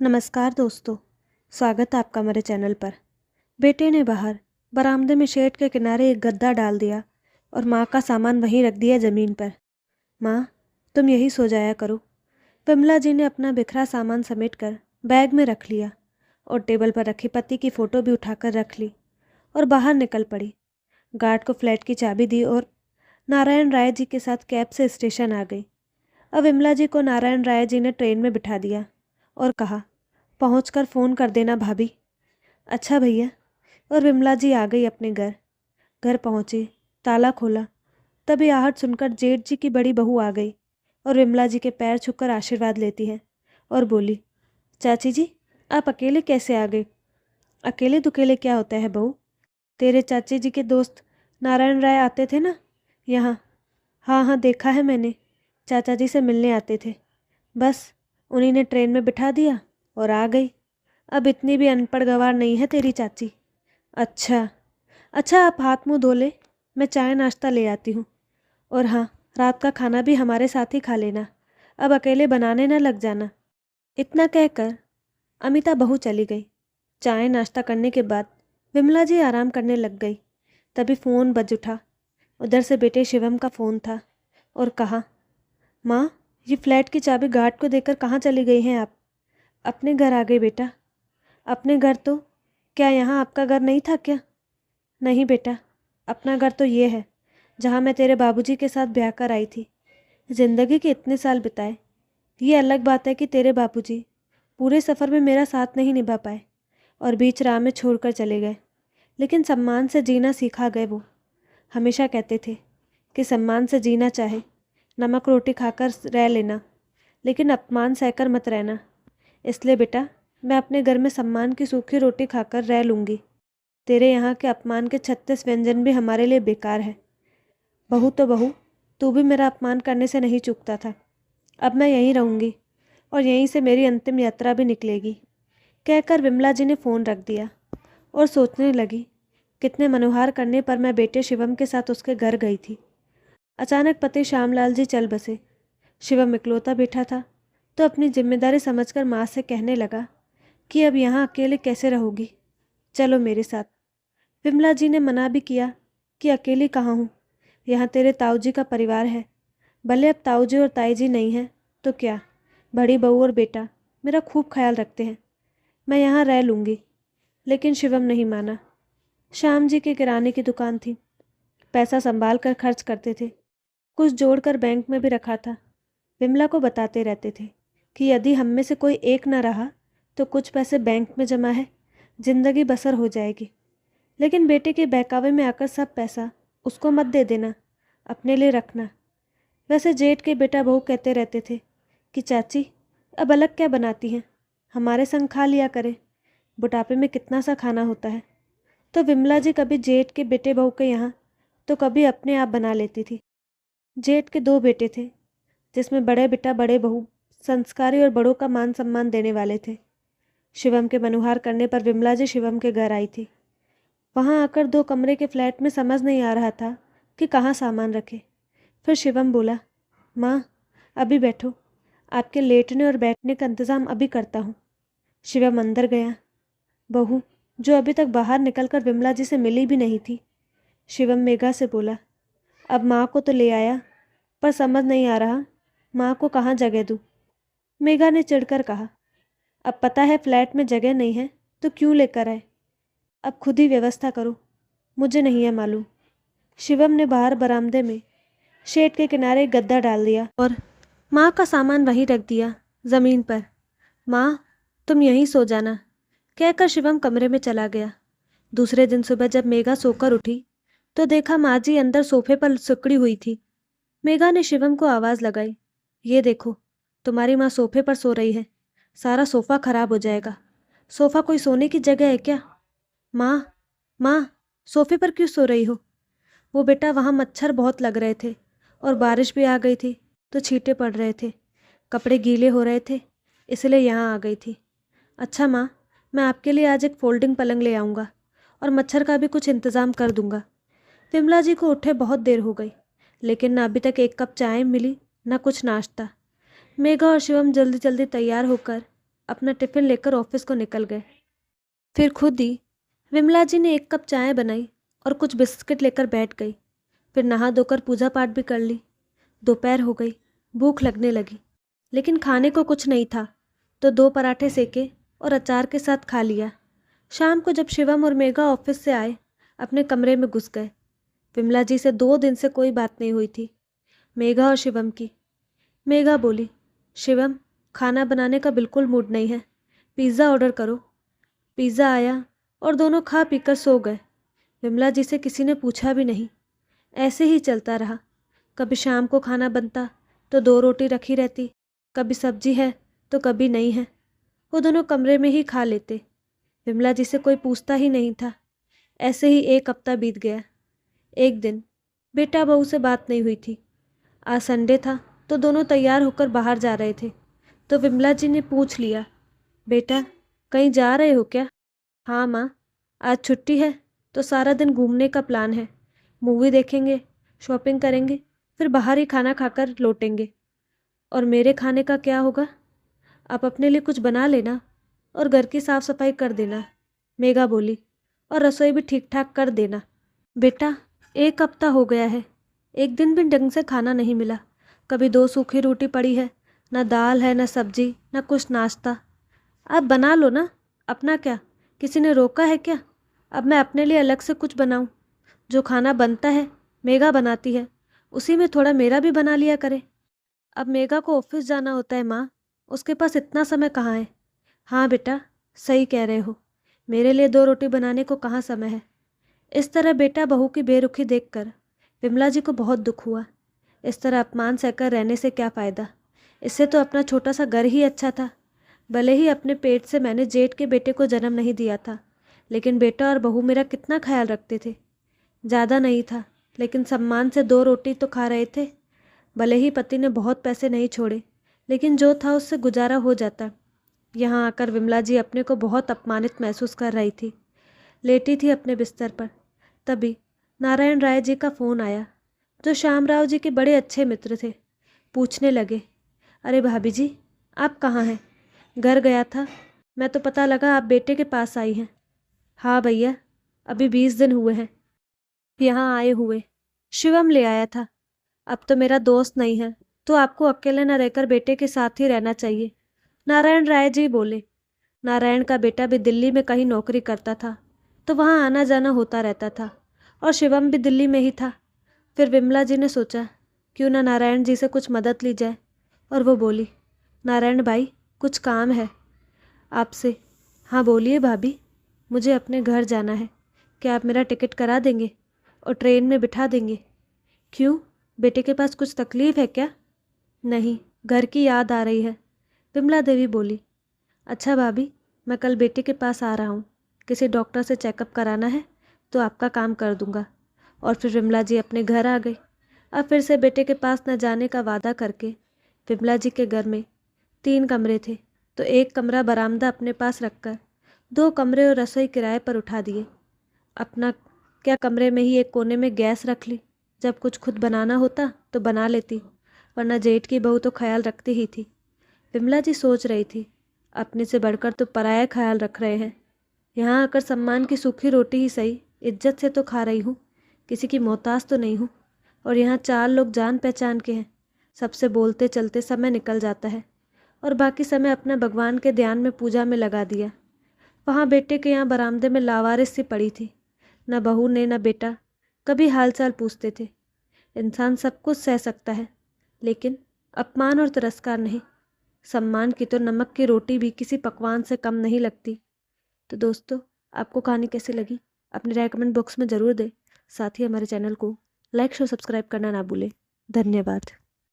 नमस्कार दोस्तों, स्वागत है आपका मेरे चैनल पर। बेटे ने बाहर बरामदे में शेड के किनारे एक गद्दा डाल दिया और माँ का सामान वहीं रख दिया ज़मीन पर। माँ, तुम यही सो जाया करो। विमला जी ने अपना बिखरा सामान समेटकर बैग में रख लिया और टेबल पर रखी पति की फ़ोटो भी उठाकर रख ली और बाहर निकल पड़ी। गार्ड को फ्लैट की चाबी दी और नारायण राय जी के साथ कैब से स्टेशन आ गई। अब विमला जी को नारायण राय जी ने ट्रेन में बिठा दिया और कहा, पहुंचकर फ़ोन कर देना भाभी। अच्छा भैया। और विमला जी आ गई अपने घर। घर पहुंची, ताला खोला, तभी आहट सुनकर जेठ जी की बड़ी बहू आ गई और विमला जी के पैर छूकर आशीर्वाद लेती है और बोली, चाची जी आप अकेले कैसे आ गए? अकेले दुकेले क्या होता है बहू? तेरे चाची जी के दोस्त नारायण राय आते थे ना यहाँ। हाँ हाँ, देखा है मैंने, चाचा जी से मिलने आते थे। बस उन्हीं ने ट्रेन में बिठा दिया और आ गई। अब इतनी भी अनपढ़ गंवार नहीं है तेरी चाची। अच्छा अच्छा, आप हाथ मुंह धो ले, मैं चाय नाश्ता ले आती हूँ। और हाँ, रात का खाना भी हमारे साथ ही खा लेना, अब अकेले बनाने न लग जाना। इतना कहकर अमिता बहू चली गई। चाय नाश्ता करने के बाद विमला जी आराम करने लग गई। तभी फ़ोन बज उठा। उधर से बेटे शिवम का फ़ोन था और कहा, माँ ये फ्लैट की चाबी गार्ड को देकर कहाँ चली गई हैं आप? अपने घर आ गई बेटा। अपने घर तो क्या यहाँ आपका घर नहीं था क्या? नहीं बेटा, अपना घर तो ये है जहाँ मैं तेरे बाबूजी के साथ ब्याह कर आई थी। ज़िंदगी के इतने साल बिताए। ये अलग बात है कि तेरे बाबूजी पूरे सफ़र में मेरा साथ नहीं निभा पाए और बीच राह में छोड़कर चले गए, लेकिन सम्मान से जीना सिखा गए। वो हमेशा कहते थे कि सम्मान से जीना चाहे नमक रोटी खाकर रह लेना, लेकिन अपमान सहकर मत रहना। इसलिए बेटा, मैं अपने घर में सम्मान की सूखी रोटी खाकर रह लूँगी। तेरे यहाँ के अपमान के 36 व्यंजन भी हमारे लिए बेकार है। बहू तो बहू, तू भी मेरा अपमान करने से नहीं चूकता था। अब मैं यहीं रहूँगी और यहीं से मेरी अंतिम यात्रा भी निकलेगी। कहकर विमला जी ने फ़ोन रख दिया और सोचने लगी, कितने मनोहार करने पर मैं बेटे शिवम के साथ उसके घर गई थी। अचानक पति श्यामलाल जी चल बसे। शिवम इकलौता बेटा था तो अपनी जिम्मेदारी समझकर माँ से कहने लगा कि अब यहाँ अकेले कैसे रहोगी, चलो मेरे साथ। विमला जी ने मना भी किया कि अकेली कहाँ हूँ, यहाँ तेरे ताऊ जी का परिवार है। भले अब ताऊ जी और ताई जी नहीं हैं तो क्या, बड़ी बहू और बेटा मेरा खूब ख्याल रखते हैं, मैं यहाँ रह लूँगी। लेकिन शिवम नहीं माना। श्याम जी की किराने की दुकान थी, पैसा संभाल कर खर्च करते थे, कुछ जोड़कर बैंक में भी रखा था। विमला को बताते रहते थे कि यदि हम में से कोई एक न रहा तो कुछ पैसे बैंक में जमा है, जिंदगी बसर हो जाएगी। लेकिन बेटे के बहकावे में आकर सब पैसा उसको मत दे देना, अपने लिए रखना। वैसे जेठ के बेटा बहू कहते रहते थे कि चाची अब अलग क्या बनाती हैं, हमारे संग खा लिया करे, बुढ़ापे में कितना सा खाना होता है। तो विमला जी कभी जेठ के बेटे बहू के यहाँ तो कभी अपने आप बना लेती थी। जेठ के 2 बेटे थे, जिसमें बड़े बेटा बड़े बहू संस्कारी और बड़ों का मान सम्मान देने वाले थे। शिवम के मनुहार करने पर विमला जी शिवम के घर आई थी। वहाँ आकर 2 कमरे के फ्लैट में समझ नहीं आ रहा था कि कहाँ सामान रखे। फिर शिवम बोला, माँ अभी बैठो, आपके लेटने और बैठने का इंतज़ाम अभी करता हूँ। शिवम अंदर गया। बहू, जो अभी तक बाहर निकलकर विमला जी से मिली भी नहीं थी। शिवम मेघा से बोला, अब माँ को तो ले आया, पर समझ नहीं आ रहा माँ को कहाँ जगह दूँ। मेघा ने चिढ़कर कहा, अब पता है फ्लैट में जगह नहीं है तो क्यों लेकर आए, अब खुद ही व्यवस्था करो, मुझे नहीं है मालूम। शिवम ने बाहर बरामदे में शेड के किनारे गद्दा डाल दिया और माँ का सामान वहीं रख दिया ज़मीन पर। माँ तुम यहीं सो जाना, कहकर शिवम कमरे में चला गया। दूसरे दिन सुबह जब मेघा सोकर उठी तो देखा माँ जी अंदर सोफे पर सिकुड़ी हुई थी। मेघा ने शिवम को आवाज़ लगाई, ये देखो तुम्हारी माँ सोफे पर सो रही है, सारा सोफ़ा खराब हो जाएगा। सोफ़ा कोई सोने की जगह है क्या? माँ माँ, सोफे पर क्यों सो रही हो? वो बेटा वहाँ मच्छर बहुत लग रहे थे और बारिश भी आ गई थी तो छींटे पड़ रहे थे, कपड़े गीले हो रहे थे, इसलिए यहाँ आ गई थी। अच्छा माँ, मैं आपके लिए आज एक फोल्डिंग पलंग ले आऊँगा और मच्छर का भी कुछ इंतज़ाम कर दूँगा। विमला जी को उठे बहुत देर हो गई, लेकिन न अभी तक एक कप चाय मिली न कुछ नाश्ता। मेघा और शिवम जल्दी जल्दी तैयार होकर अपना टिफ़िन लेकर ऑफिस को निकल गए। फिर खुद ही विमला जी ने 1 कप चाय बनाई और कुछ बिस्किट लेकर बैठ गई। फिर नहा धोकर पूजा पाठ भी कर ली। दोपहर हो गई, भूख लगने लगी, लेकिन खाने को कुछ नहीं था, तो 2 पराठे सेके और अचार के साथ खा लिया। शाम को जब शिवम और मेघा ऑफिस से आए, अपने कमरे में घुस गए। विमला जी से 2 दिन से कोई बात नहीं हुई थी, मेघा और शिवम की। मेघा बोली, शिवम, खाना बनाने का बिल्कुल मूड नहीं है, पिज़्ज़ा ऑर्डर करो। पिज़्ज़ा आया और दोनों खा पीकर सो गए। विमला जी से किसी ने पूछा भी नहीं। ऐसे ही चलता रहा। कभी शाम को खाना बनता तो 2 रोटी रखी रहती, कभी सब्जी है तो कभी नहीं है। वो दोनों कमरे में ही खा लेते। विमला जी से कोई पूछता ही नहीं था। ऐसे ही 1 हफ्ता बीत गया। एक दिन बेटा बहू से बात नहीं हुई थी। आज संडे था तो दोनों तैयार होकर बाहर जा रहे थे, तो विमला जी ने पूछ लिया, बेटा कहीं जा रहे हो क्या? हाँ माँ, आज छुट्टी है तो सारा दिन घूमने का प्लान है। मूवी देखेंगे, शॉपिंग करेंगे, फिर बाहर ही खाना खाकर लौटेंगे। और मेरे खाने का क्या होगा? आप अपने लिए कुछ बना लेना और घर की साफ सफाई कर देना, मेघा बोली, और रसोई भी ठीक ठाक कर देना। बेटा 1 हफ्ता हो गया है, एक दिन भी ढंग से खाना नहीं मिला। कभी 2 सूखी रोटी पड़ी है, ना दाल है, ना सब्जी, ना कुछ नाश्ता। आप बना लो ना, अपना क्या, किसी ने रोका है क्या? अब मैं अपने लिए अलग से कुछ बनाऊं? जो खाना बनता है मेघा बनाती है, उसी में थोड़ा मेरा भी बना लिया करे। अब मेघा को ऑफिस जाना होता है माँ, उसके पास इतना समय कहाँ है? हाँ बेटा, सही कह रहे हो, मेरे लिए 2 रोटी बनाने को कहाँ समय है। इस तरह बेटा बहू की बेरुखी देखकर विमला जी को बहुत दुख हुआ। इस तरह अपमान सहकर रहने से क्या फ़ायदा? इससे तो अपना छोटा सा घर ही अच्छा था। भले ही अपने पेट से मैंने जेठ के बेटे को जन्म नहीं दिया था, लेकिन बेटा और बहू मेरा कितना ख्याल रखते थे। ज़्यादा नहीं था, लेकिन सम्मान से 2 रोटी तो खा रहे थे। भले ही पति ने बहुत पैसे नहीं छोड़े, लेकिन जो था उससे गुजारा हो जाता। यहाँ आकर विमला जी अपने को बहुत अपमानित महसूस कर रही थी। लेटी थी अपने बिस्तर पर, तभी नारायण राय जी का फ़ोन आया, जो श्यामराव जी के बड़े अच्छे मित्र थे। पूछने लगे, अरे भाभी जी, आप कहाँ हैं? घर गया था, मैं तो पता लगा आप बेटे के पास आई हैं। हाँ भैया, अभी 20 दिन हुए हैं यहाँ आए हुए। शिवम ले आया था। अब तो मेरा दोस्त नहीं है, तो आपको अकेले न रहकर बेटे के साथ ही रहना चाहिए, नारायण राय जी बोले। नारायण का बेटा भी दिल्ली में कहीं नौकरी करता था, तो वहाँ आना जाना होता रहता था, और शिवम भी दिल्ली में ही था। फिर विमला जी ने सोचा, क्यों ना नारायण जी से कुछ मदद ली जाए, और वो बोली, नारायण भाई, कुछ काम है आपसे। हाँ बोलिए भाभी, मुझे अपने घर जाना है, क्या आप मेरा टिकट करा देंगे और ट्रेन में बिठा देंगे? क्यों, बेटे के पास कुछ तकलीफ़ है क्या? नहीं, घर की याद आ रही है, विमला देवी बोली। अच्छा भाभी, मैं कल बेटे के पास आ रहा हूँ, किसी डॉक्टर से चेकअप कराना है तो आपका काम कर दूँगा। और फिर विमला जी अपने घर आ गई। अब फिर से बेटे के पास न जाने का वादा करके विमला जी के घर में 3 कमरे थे, तो 1 कमरा बरामदा अपने पास रखकर 2 कमरे और रसोई किराए पर उठा दिए। अपना क्या, कमरे में ही एक कोने में गैस रख ली, जब कुछ खुद बनाना होता तो बना लेती, वरना जेठ की बहू तो ख्याल रखती ही थी। विमला जी सोच रही थी, अपने से बढ़कर तो पराया ख्याल रख रहे हैं। यहाँ आकर सम्मान की सूखी रोटी ही सही, इज्जत से तो खा रही हूँ, किसी की मोहताज तो नहीं हूँ। और यहाँ 4 लोग जान पहचान के हैं, सबसे बोलते चलते समय निकल जाता है, और बाकी समय अपना भगवान के ध्यान में पूजा में लगा दिया। वहाँ बेटे के यहाँ बरामदे में लावारिस सी पड़ी थी, न बहू ने न बेटा कभी हालचाल पूछते थे। इंसान सब कुछ सह सकता है, लेकिन अपमान और तिरस्कार नहीं। सम्मान की तो नमक की रोटी भी किसी पकवान से कम नहीं लगती। तो दोस्तों, आपको कहानी कैसी लगी अपने राय कमेंट बॉक्स में ज़रूर दें। साथ ही हमारे चैनल को लाइक शेयर सब्सक्राइब करना ना भूलें। धन्यवाद।